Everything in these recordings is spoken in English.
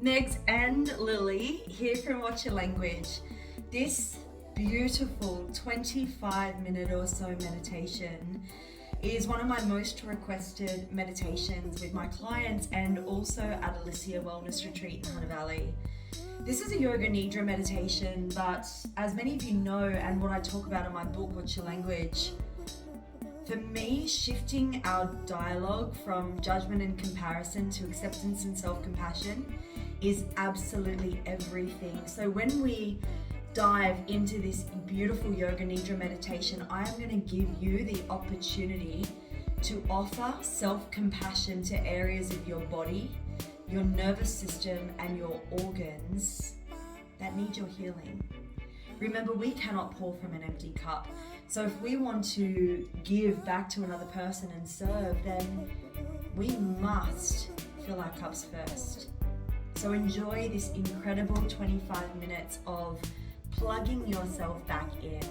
Megs and Lily here from Watch Your Language. This beautiful 25-minute or so meditation is one of my most requested meditations with my clients and also at Alicia Wellness Retreat in Hunter Valley. This is a Yoga Nidra meditation, but as many of you know, and what I talk about in my book, Watch Your Language, for me, shifting our dialogue from judgment and comparison to acceptance and self-compassion is absolutely everything. So when we dive into this beautiful Yoga Nidra meditation, I am going to give you the opportunity to offer self-compassion to areas of your body, your nervous system, and your organs that need your healing. Remember, we cannot pour from an empty cup. So if we want to give back to another person and serve, then we must fill our cups first. So enjoy this incredible 25 minutes of plugging yourself back in,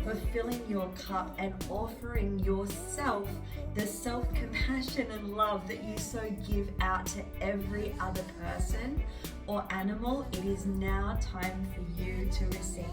fulfilling your cup and offering yourself the self-compassion and love that you so give out to every other person or animal. It is now time for you to receive.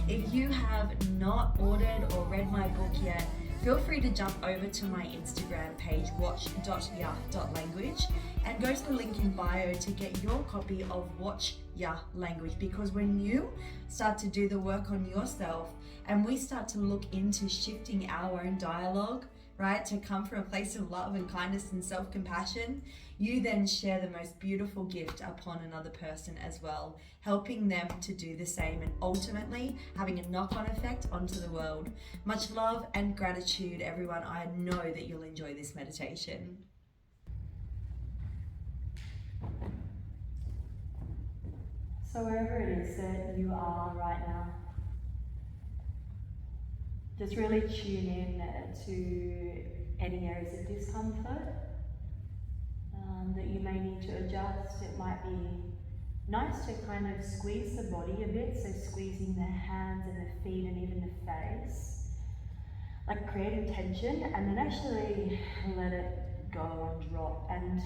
If you have not ordered or read my book yet, feel free to jump over to my Instagram page, watch.ya.language, and go to the link in bio to get your copy of Watch Ya Language. Because when you start to do the work on yourself and we start to look into shifting our own dialogue, right, to come from a place of love and kindness and self-compassion, you then share the most beautiful gift upon another person as well, helping them to do the same and ultimately having a knock-on effect onto the world. Much love and gratitude, everyone. I know that you'll enjoy this meditation. So wherever it is that you are right now, just really tune in to any areas of discomfort that you may need to adjust. It might be nice to kind of squeeze the body a bit, so squeezing the hands and the feet and even the face, like creating tension, and then actually let it go and drop. And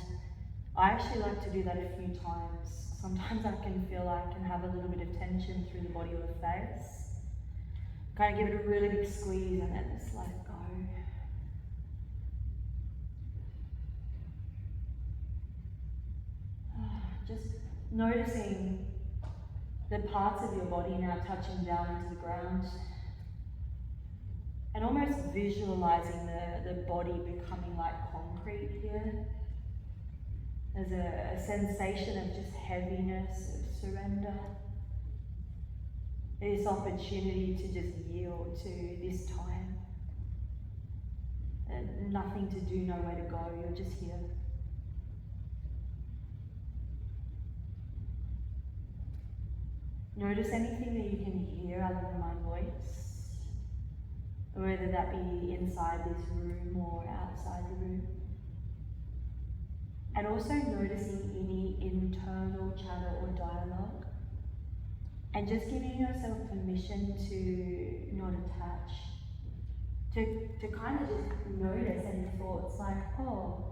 I actually like to do that a few times. Sometimes I can feel I can have a little bit of tension through the body or the face. Kind of give it a really big squeeze and then just let it go. Just noticing the parts of your body now touching down into the ground, and almost visualizing the body becoming like concrete here. There's a sensation of just heaviness, of surrender. This opportunity to just yield to this time. And nothing to do, nowhere to go, you're just here. Notice anything that you can hear other than my voice, whether that be inside this room or outside the room. And also noticing any internal chatter or dialogue, and just giving yourself permission to not attach, to kind of just notice any thoughts like, oh,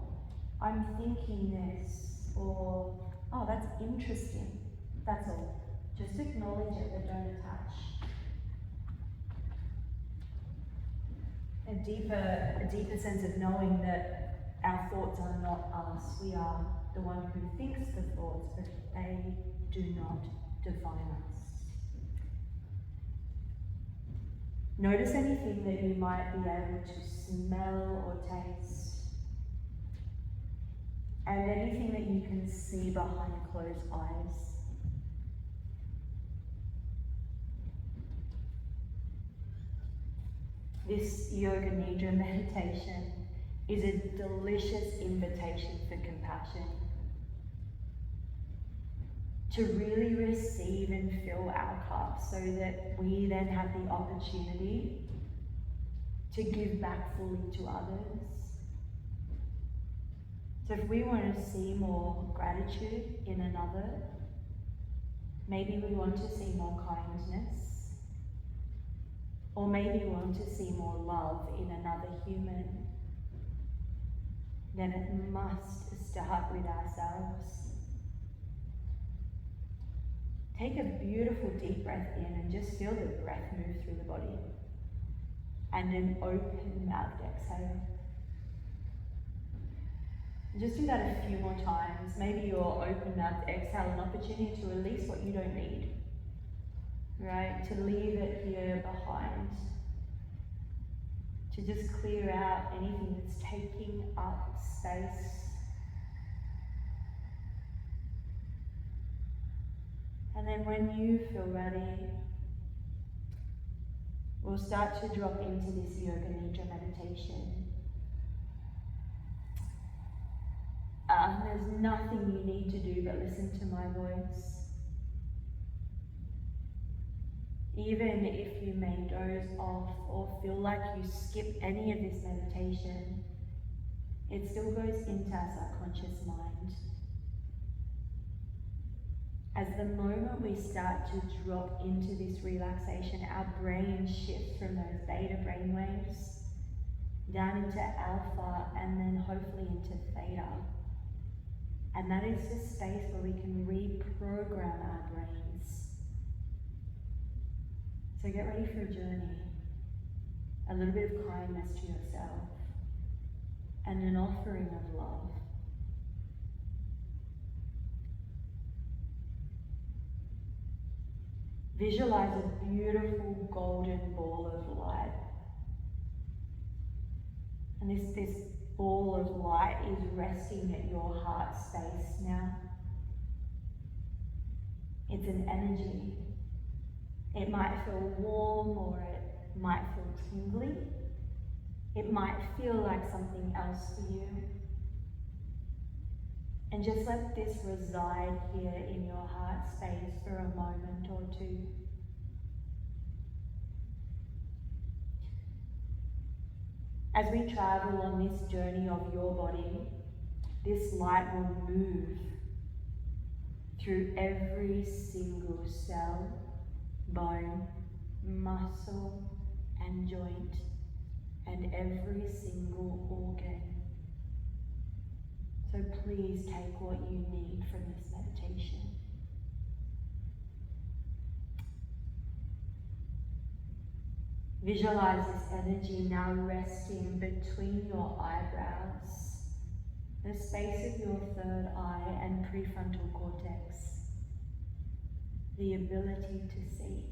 I'm thinking this, or oh, that's interesting. That's all. Just acknowledge it, but don't attach. A deeper sense of knowing that our thoughts are not us. We are the one who thinks the thoughts, but they do not define us. Notice anything that you might be able to smell or taste, and anything that you can see behind closed eyes. This Yoga Nidra meditation is a delicious invitation for compassion. To really receive and fill our cup so that we then have the opportunity to give back fully to others. So if we want to see more gratitude in another, maybe we want to see more kindness, or maybe we want to see more love in another human, then it must start with ourselves. Take a beautiful deep breath in and just feel the breath move through the body. And an open mouth exhale. Just do that a few more times. Maybe your open mouth exhale, an opportunity to release what you don't need. Right? To leave it here behind. To just clear out anything that's taking up space. And then when you feel ready, we'll start to drop into this Yoga Nidra meditation. There's nothing you need to do but listen to my voice. Even if you may doze off or feel like you skip any of this meditation, it still goes into our subconscious mind. As the moment we start to drop into this relaxation, our brain shifts from those beta brainwaves down into alpha and then hopefully into theta. And that is the space where we can reprogram our brains. So get ready for a journey. A little bit of kindness to yourself and an offering of love. Visualize a beautiful golden ball of light. And this ball of light is resting at your heart space now. It's an energy. It might feel warm or it might feel tingly. It might feel like something else for you. And just let this reside here in your heart space for a moment or two. As we travel on this journey of your body, this light will move through every single cell, bone, muscle, and joint, and every single organ. So please take what you need from this meditation. Visualize this energy now resting between your eyebrows, the space of your third eye and prefrontal cortex, the ability to see.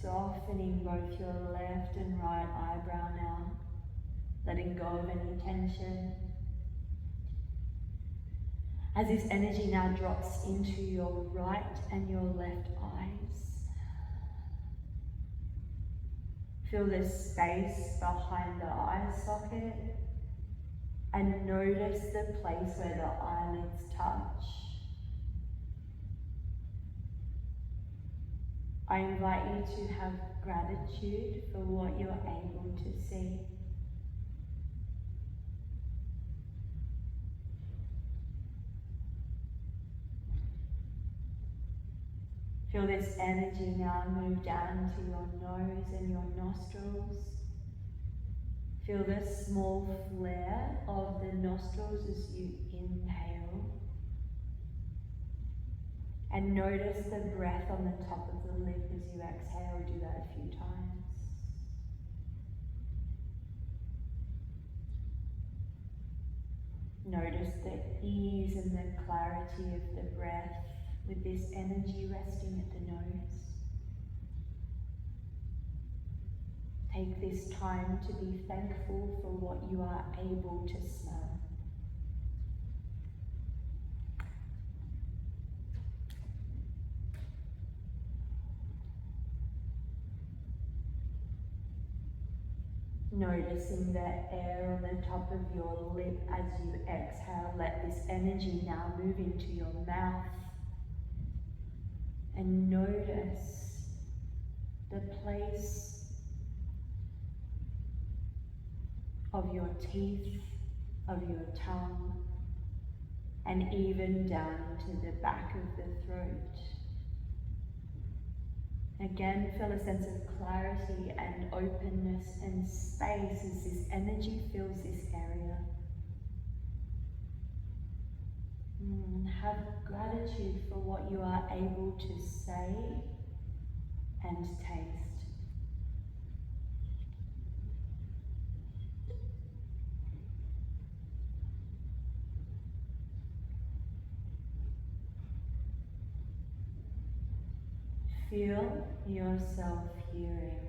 Softening both your left and right eyebrow now, letting go of any tension. As this energy now drops into your right and your left eyes. Feel this space behind the eye socket and notice the place where the eyelids touch. I invite you to have gratitude for what you're able to see. Feel this energy now move down to your nose and your nostrils. Feel this small flare of the nostrils as you inhale. And notice the breath on the top of the lip as you exhale. Do that a few times. Notice the ease and the clarity of the breath with this energy resting at the nose. Take this time to be thankful for what you are able to smell. Noticing the air on the top of your lip as you exhale. Let this energy now move into your mouth. And notice the place of your teeth, of your tongue, and even down to the back of the throat. Again, feel a sense of clarity and openness and space as this energy fills this area. Have gratitude for what you are able to say and taste. Feel yourself hearing.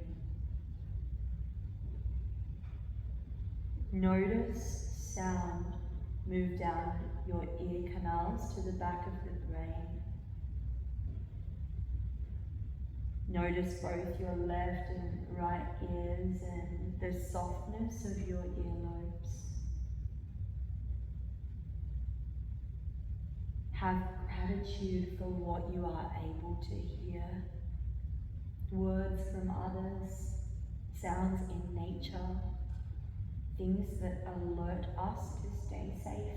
Notice sound move down your ear canals to the back of the brain. Notice both your left and right ears and the softness of your earlobes. Have gratitude for what you are able to hear. Words from others, sounds in nature, things that alert us to stay safe.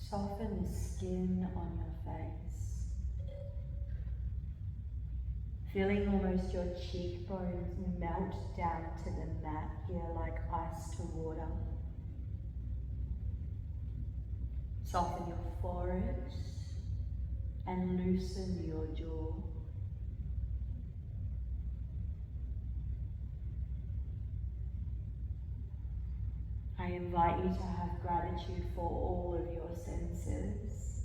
Soften the skin on your face. Feeling almost your cheekbones melt down to the mat here like ice to water. Soften your forehead and loosen your jaw. I invite you to have gratitude for all of your senses.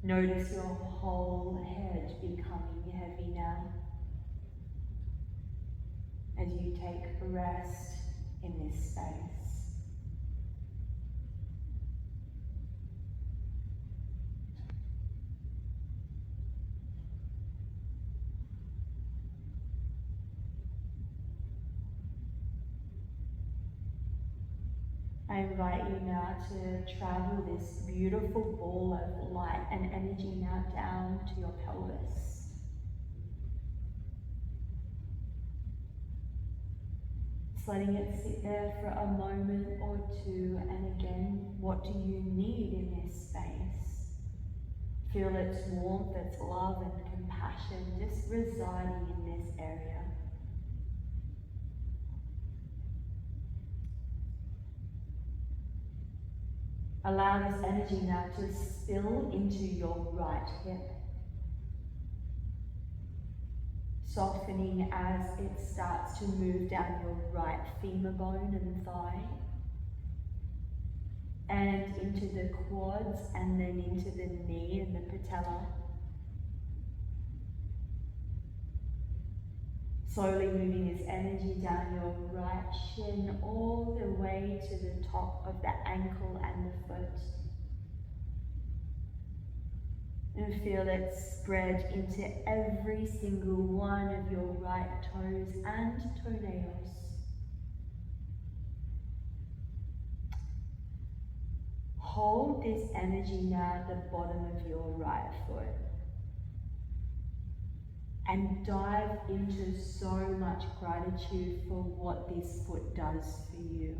Notice your whole head becoming heavy now as you take rest in this space. I invite you now to travel this beautiful ball of light and energy now down to your pelvis. Just letting it sit there for a moment or two, and again, what do you need in this space? Feel its warmth, its love and compassion just residing in this area. Allow this energy now to spill into your right hip, softening as it starts to move down your right femur bone and thigh, and into the quads, and then into the knee and the patella. Slowly moving this energy down your right shin all the way to the top of the ankle and the foot. And feel it spread into every single one of your right toes and toenails. Hold this energy now at the bottom of your right foot. And dive into so much gratitude for what this foot does for you.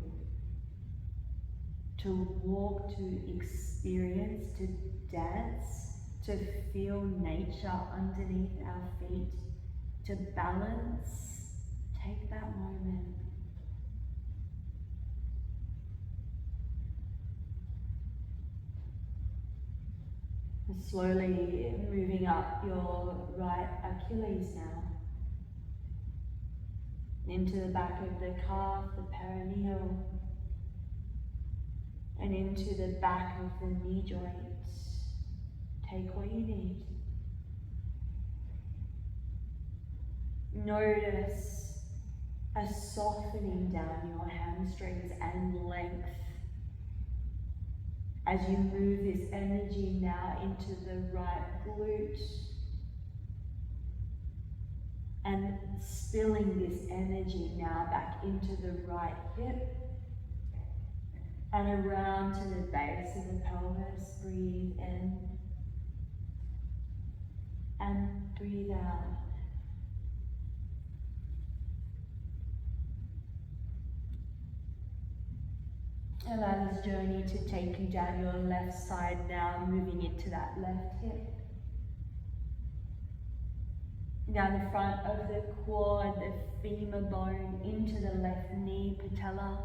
To walk, to experience, to dance, to feel nature underneath our feet, to balance. Take that moment. And slowly moving up your right Achilles now, into the back of the calf, the perineum, and into the back of the knee joints. Take what you need. Notice a softening down your hamstrings and length as you move this energy now into the right glute and spilling this energy now back into the right hip and around to the base of the pelvis. Breathe in and breathe out. Allow this journey to take you down your left side now, moving into that left hip. Down the front of the quad, the femur bone, into the left knee patella.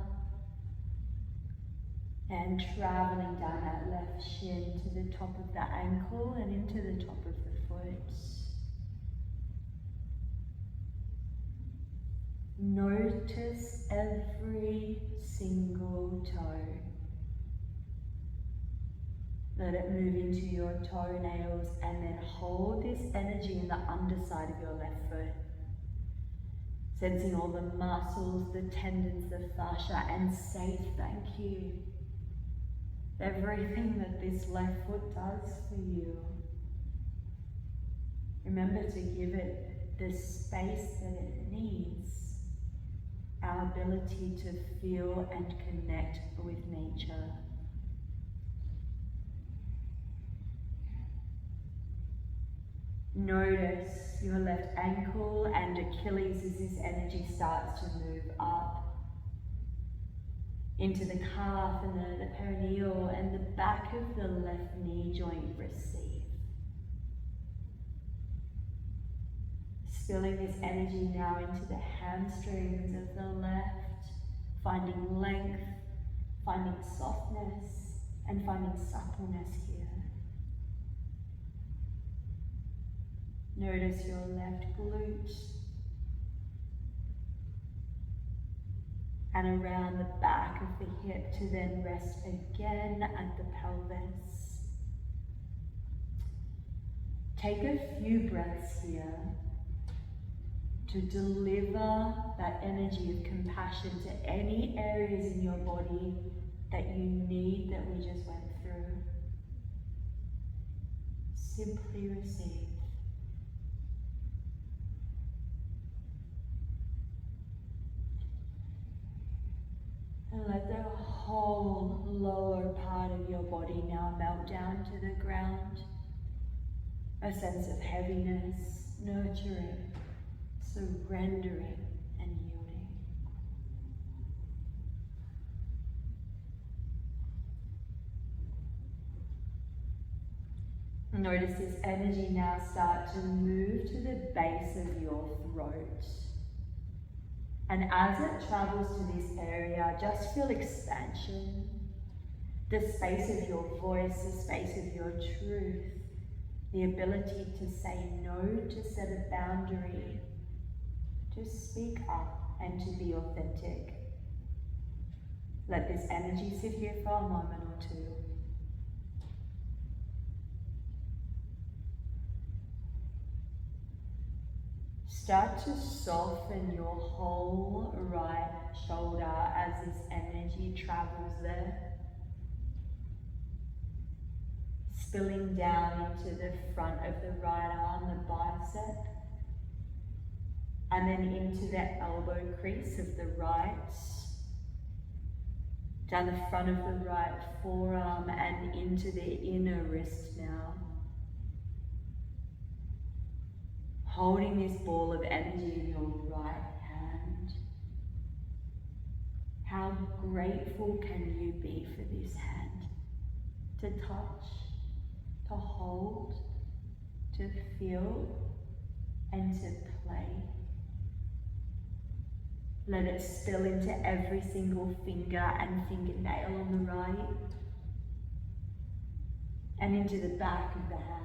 And traveling down that left shin to the top of the ankle and into the top of the foot. Notice every single toe. Let it move into your toenails and then hold this energy in the underside of your left foot. Sensing all the muscles, the tendons, the fascia, and say thank you. Everything that this left foot does for you. Remember to give it the space that it needs. Our ability to feel and connect with nature. Notice your left ankle and Achilles as this energy starts to move up into the calf and the perineal, and the back of the left knee joint receive. Spilling this energy now into the hamstrings of the left, finding length, finding softness, and finding suppleness here. Notice your left glute and around the back of the hip to then rest again at the pelvis. Take a few breaths here to deliver that energy of compassion to any areas in your body that you need, that we just went through. Simply receive. And let the whole lower part of your body now melt down to the ground. A sense of heaviness, nurturing, surrendering, and yielding. Notice this energy now start to move to the base of your throat. And as it travels to this area, just feel expansion. The space of your voice, the space of your truth, the ability to say no, to set a boundary, to speak up and to be authentic. Let this energy sit here for a moment or two. Start to soften your whole right shoulder as this energy travels there. Spilling down into the front of the right arm, the bicep. And then into the elbow crease of the right. Down the front of the right forearm and into the inner wrist now. Holding this ball of energy in your right hand. How grateful can you be for this hand? To touch, to hold, to feel, and to play. Let it spill into every single finger and fingernail on the right. And into the back of the hand.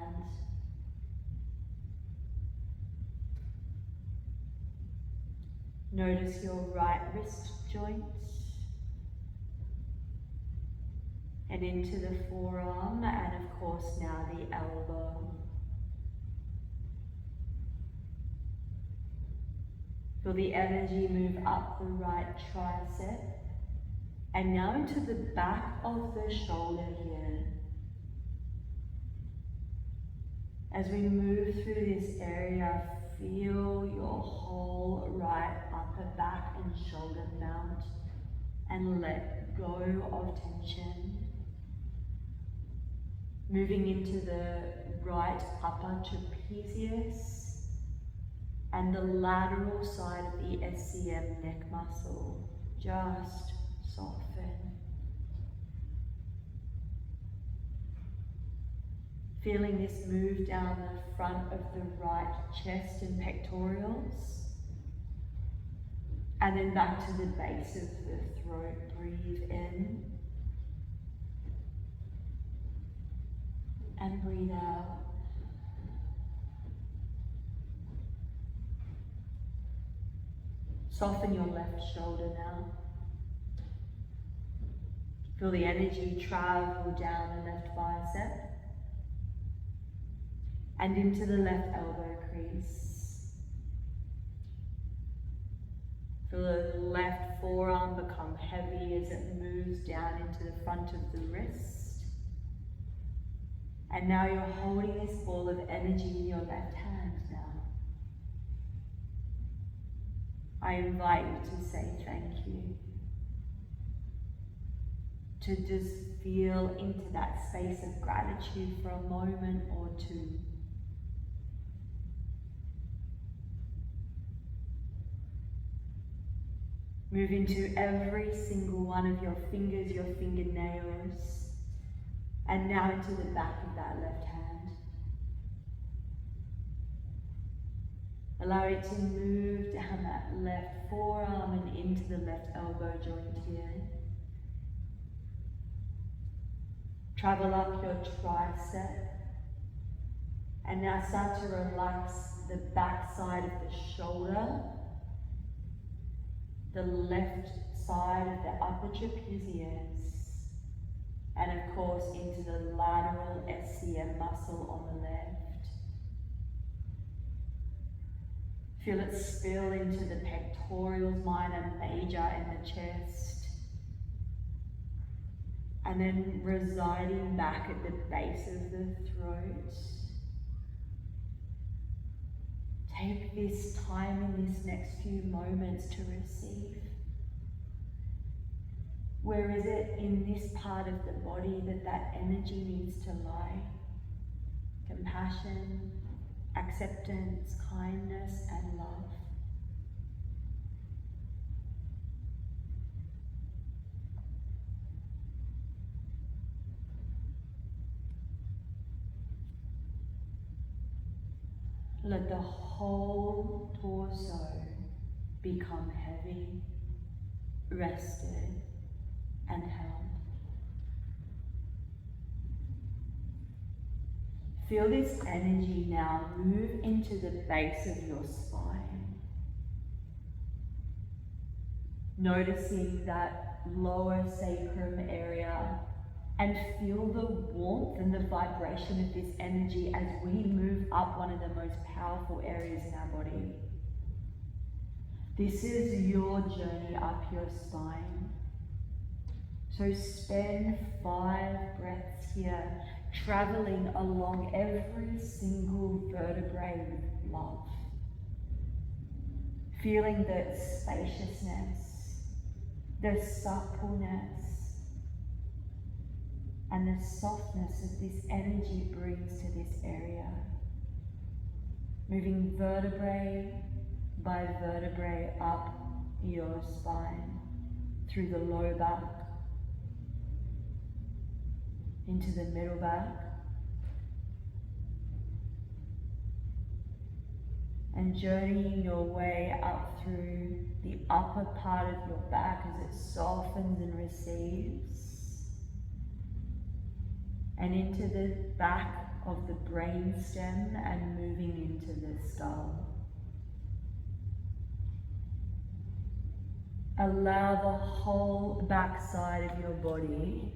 Notice your right wrist joints and into the forearm, and of course now the elbow. Feel the energy move up the right tricep and now into the back of the shoulder here. As we move through this area, feel your whole right upper back and shoulder mount and let go of tension. Moving into the right upper trapezius and the lateral side of the SCM neck muscle. Just soften. Feeling this move down the front of the right chest and pectorals. And then back to the base of the throat. Breathe in. And breathe out. Soften your left shoulder now. Feel the energy travel down the left bicep and into the left elbow crease. Feel the left forearm become heavy as it moves down into the front of the wrist. And now you're holding this ball of energy in your left hand now. I invite you to say thank you. To just feel into that space of gratitude for a moment or two. Move into every single one of your fingers, your fingernails, and now into the back of that left hand. Allow it to move down that left forearm and into the left elbow joint here. Travel up your tricep. And now start to relax the back side of the shoulder, the left side of the upper trapezius, and of course into the lateral SCM muscle on the left. Feel it spill into the pectorals, minor, major, and the chest. And then residing back at the base of the throat. Take this time in these next few moments to receive. Where is it in this part of the body that energy needs to lie? Compassion, acceptance, kindness, and love. Let the whole torso become heavy, rested, and held. Feel this energy now move into the base of your spine. Noticing that lower sacrum area, and feel the warmth and the vibration of this energy as we move up one of the most powerful areas in our body. This is your journey up your spine. So spend 5 breaths here, traveling along every single vertebrae with love. Feeling the spaciousness, the suppleness, and the softness that this energy brings to this area. Moving vertebrae by vertebrae up your spine, through the low back, into the middle back, and journeying your way up through the upper part of your back as it softens and receives, and into the back of the brain stem and moving into the skull. Allow the whole back side of your body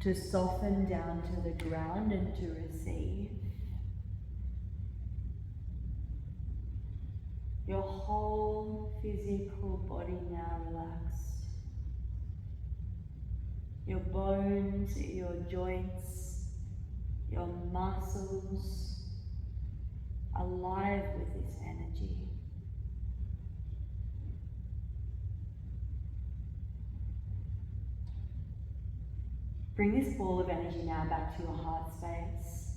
to soften down to the ground and to receive. Your whole physical body now relaxed. Your bones, your joints, your muscles, alive with this energy. Bring this ball of energy now back to your heart space,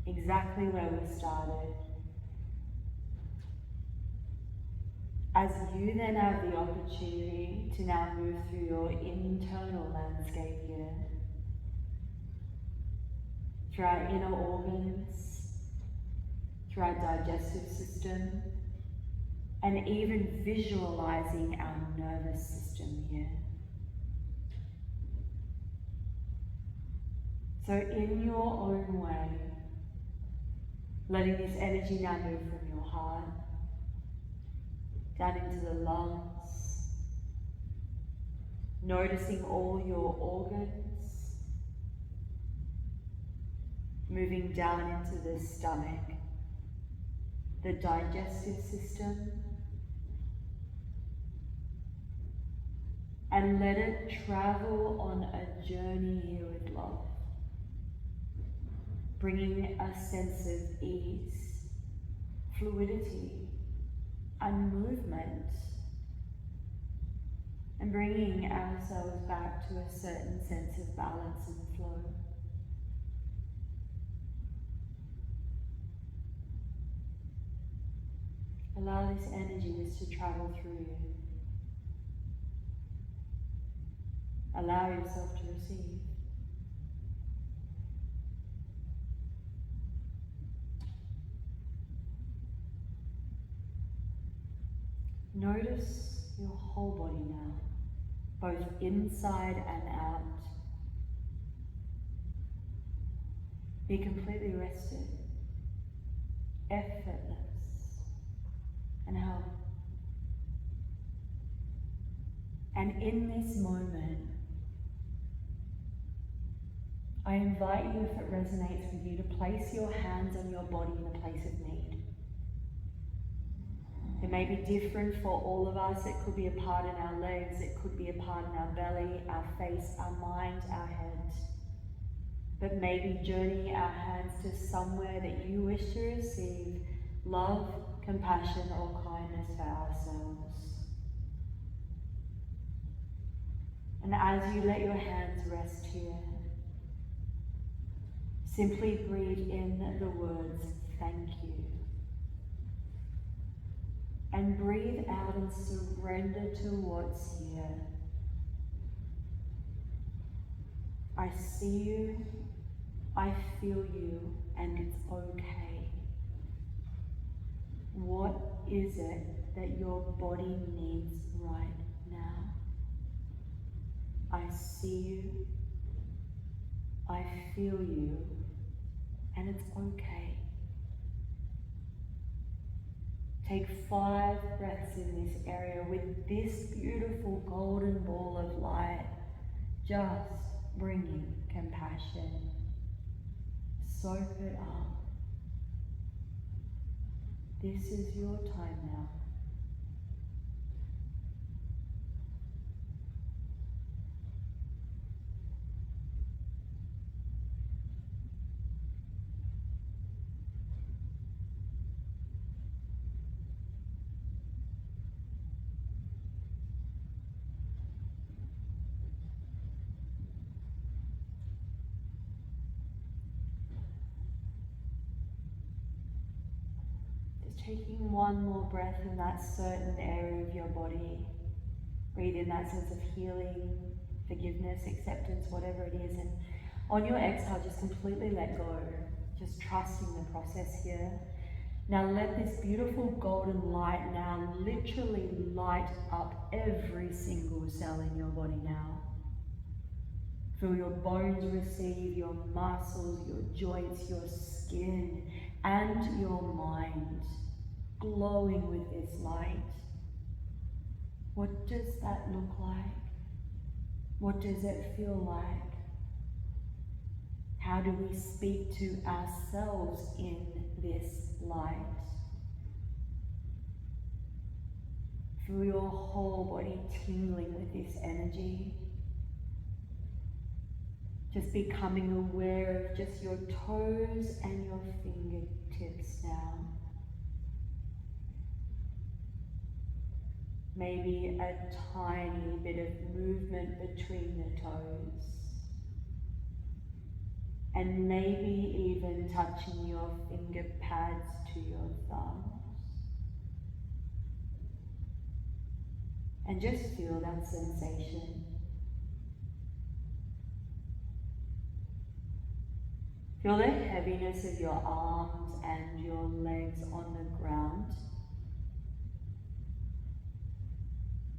exactly where we started. As you then have the opportunity to now move through your internal landscape here, through our inner organs, through our digestive system, and even visualizing our nervous system here. So in your own way, letting this energy now move from your heart down into the lungs, noticing all your organs, moving down into the stomach, the digestive system, and let it travel on a journey here with love, bringing a sense of ease, fluidity, and movement, and bringing ourselves back to a certain sense of balance and flow. Allow this energy just to travel through you. Allow yourself to receive. Notice your whole body now, both inside and out. Be completely rested, effortless, and held. And in this moment, I invite you, if it resonates with you, to place your hands on your body in a place of need. It may be different for all of us. It could be a part in our legs, it could be a part in our belly, our face, our mind, our head. But maybe journeying our hands to somewhere that you wish to receive love, compassion, or kindness for ourselves. And as you let your hands rest here, simply breathe in the words, thank you. And breathe out and surrender to what's here. I see you, I feel you, and it's okay. What is it that your body needs right now? I see you, I feel you, and it's okay. Take 5 breaths in this area with this beautiful golden ball of light, just bringing compassion. Soak it up. This is your time now. Taking one more breath in that certain area of your body. Breathe in that sense of healing, forgiveness, acceptance, whatever it is. And on your exhale, just completely let go. Just trusting the process here. Now let this beautiful golden light now literally light up every single cell in your body now. Feel your bones receive, your muscles, your joints, your skin, and your mind glowing with this light. What does that look like? What does it feel like? How do we speak to ourselves in this light? Feel your whole body tingling with this energy. Just becoming aware of just your toes and your fingertips now. Maybe a tiny bit of movement between the toes. And maybe even touching your finger pads to your thumbs. And just feel that sensation. Feel the heaviness of your arms and your legs on the ground.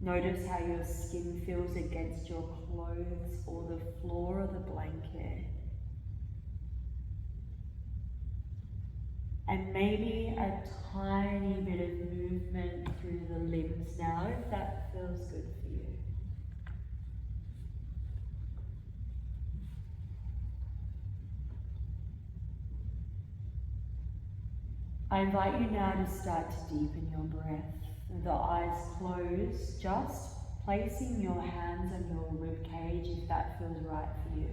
Notice how your skin feels against your clothes or the floor of the blanket. And maybe a tiny bit of movement through the limbs now, if that feels good for you. I invite you now to start to deepen your breath. With the eyes closed, just placing your hands on your rib cage if that feels right for you.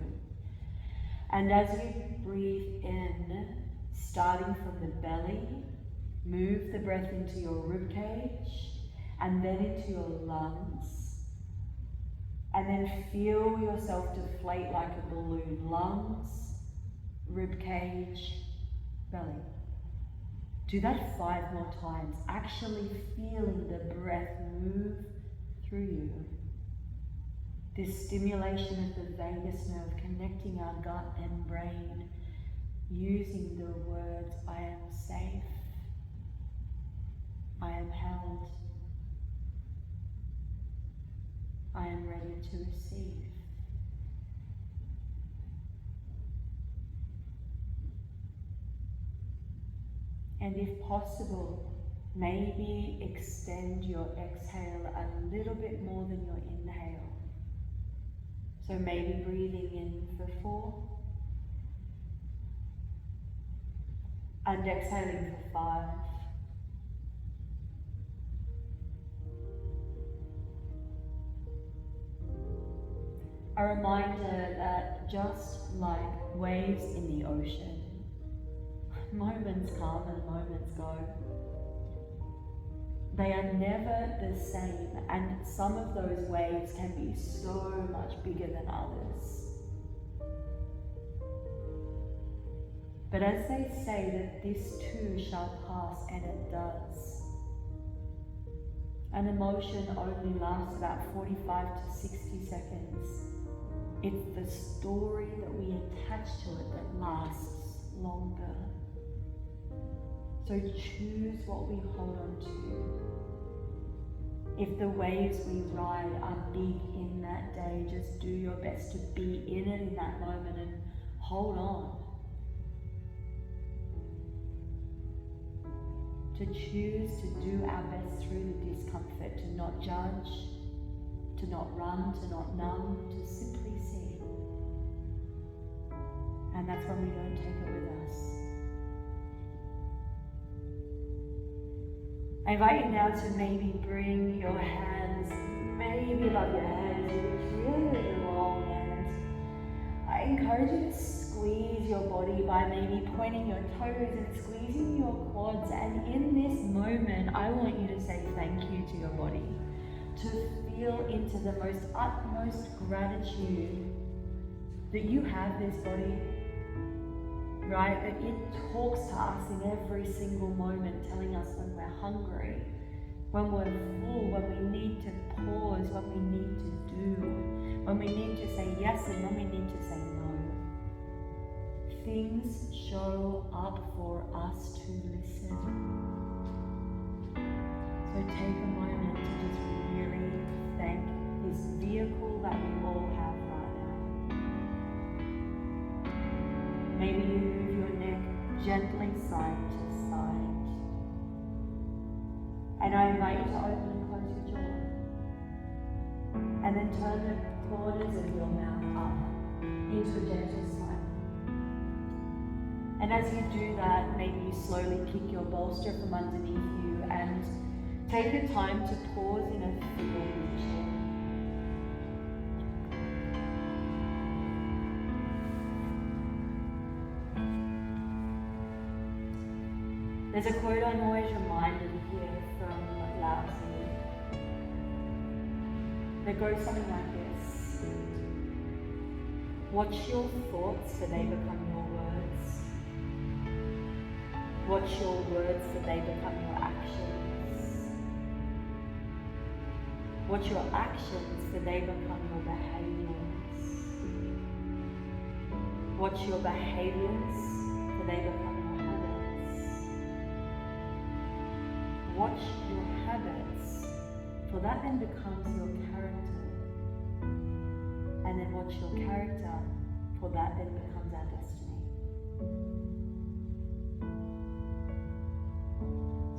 And as you breathe in, starting from the belly, move the breath into your rib cage and then into your lungs. And then feel yourself deflate like a balloon. Lungs, rib cage, belly. Do that 5 more times, actually feeling the breath move through you. This stimulation of the vagus nerve connecting our gut and brain, using the words, I am safe, I am held, I am ready to receive. And if possible, maybe extend your exhale a little bit more than your inhale. So maybe breathing in for 4 and exhaling for 5. A reminder that just like waves in the ocean, moments come and moments go. They are never the same, and some of those waves can be so much bigger than others. But as they say that this too shall pass, and it does. An emotion only lasts about 45 to 60 seconds. It's the story that we attach to it that lasts longer. So choose what we hold on to. If the waves we ride are big in that day, just do your best to be in it in that moment and hold on. To choose to do our best through the discomfort, to not judge, to not run, to not numb, to simply see. And that's when we don't take it with us. I invite you now to maybe bring your hands maybe above your head as you reach really, really long, and I encourage you to squeeze your body by maybe pointing your toes and squeezing your quads, and in this moment I want you to say thank you to your body, to feel into the most utmost gratitude that you have this body, right? That it talks to us in every single moment, telling us when we're hungry, when we're full, when we need to pause, when we need to do, when we need to say yes and when we need to say no. Things show up for us to listen. So take a moment to just really thank this vehicle that we all have right now. Maybe you move your neck gently side to side. And I invite you to open and close your jaw. And then turn the corners of your mouth up into a gentle smile. And as you do that, maybe you slowly kick your bolster from underneath you and take your time to pause in a fetal position. There's a quote I'm always reminded here from Lao Tzu that goes something like this: watch your thoughts for they become your words. Watch your words for they become your actions. Watch your actions for they become your behaviors. Watch your behaviors, for they become your habits. Watch your habits, for that then becomes your character. And then watch your character, for that then becomes our destiny.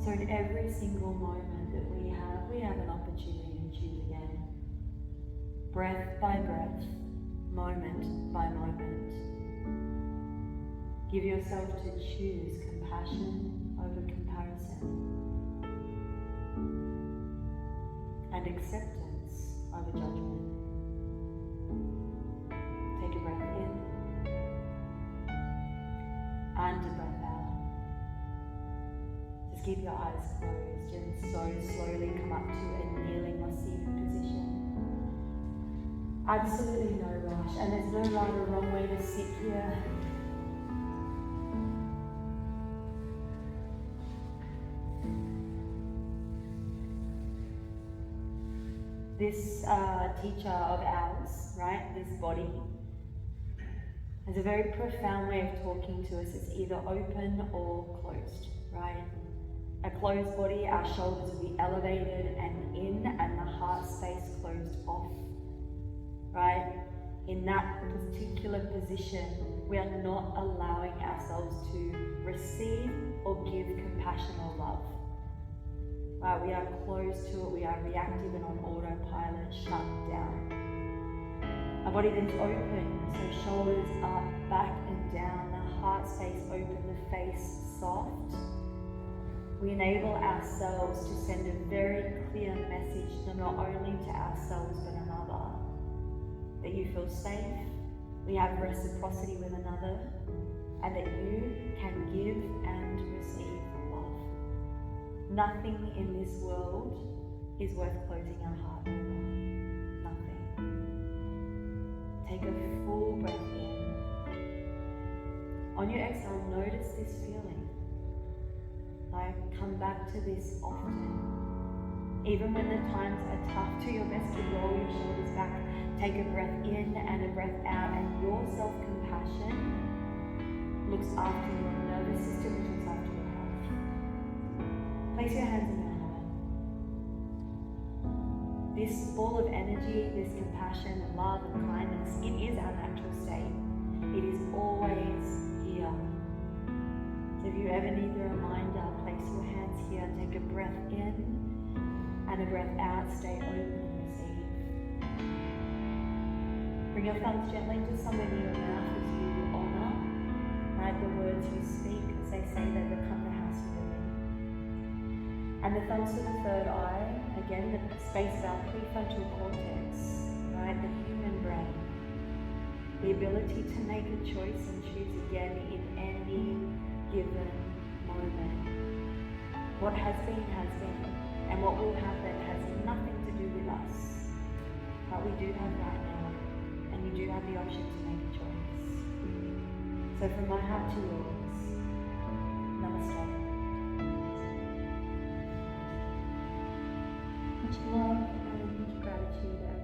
So in every single moment that we have an opportunity to choose again. Breath by breath, moment by moment. Give yourself to choose compassion over comparison and acceptance over judgment. Take a breath in and a breath out. Just keep your eyes closed and so slowly come up to a kneeling or seated position. Absolutely no rush, and there's no right or wrong way to sit here. This teacher of ours, right, this body, has a very profound way of talking to us. It's either open or closed, right? A closed body, our shoulders will be elevated and in, and the heart space closed off, right? In that particular position, we are not allowing ourselves to receive or give compassion or love. Right, we are closed to it, we are reactive and on autopilot, shut down. Our body then is open, so shoulders up, back and down, the heart space open, the face soft. We enable ourselves to send a very clear message, not only to ourselves but another, that you feel safe, we have reciprocity with another, and that you can give and receive love. Nothing in this world is worth closing our heart over. Nothing. Take a full breath in. On your exhale, notice this feeling. Like, come back to this often. Even when the times are tough, do your best to roll your shoulders back. Take a breath in and a breath out, and your self-compassion looks after your nervous system, which looks after your health. Place your hands in your heart. This ball of energy, this compassion and love and kindness, it is our natural state. It is always here. So if you ever need the reminder, place your hands here, take a breath in and a breath out, stay open and receive. Bring your thumbs gently to somewhere near your mouth as you honour, right, the words you speak, as they say they become the house you live in. And the thumbs to the third eye, again, the space of our prefrontal cortex, right, the human brain. The ability to make a choice and choose again in any given moment. What has been, and what will happen has nothing to do with us. But we do have right now, and you do have the option to make a choice. So from my heart to yours, namaste. Much love and gratitude.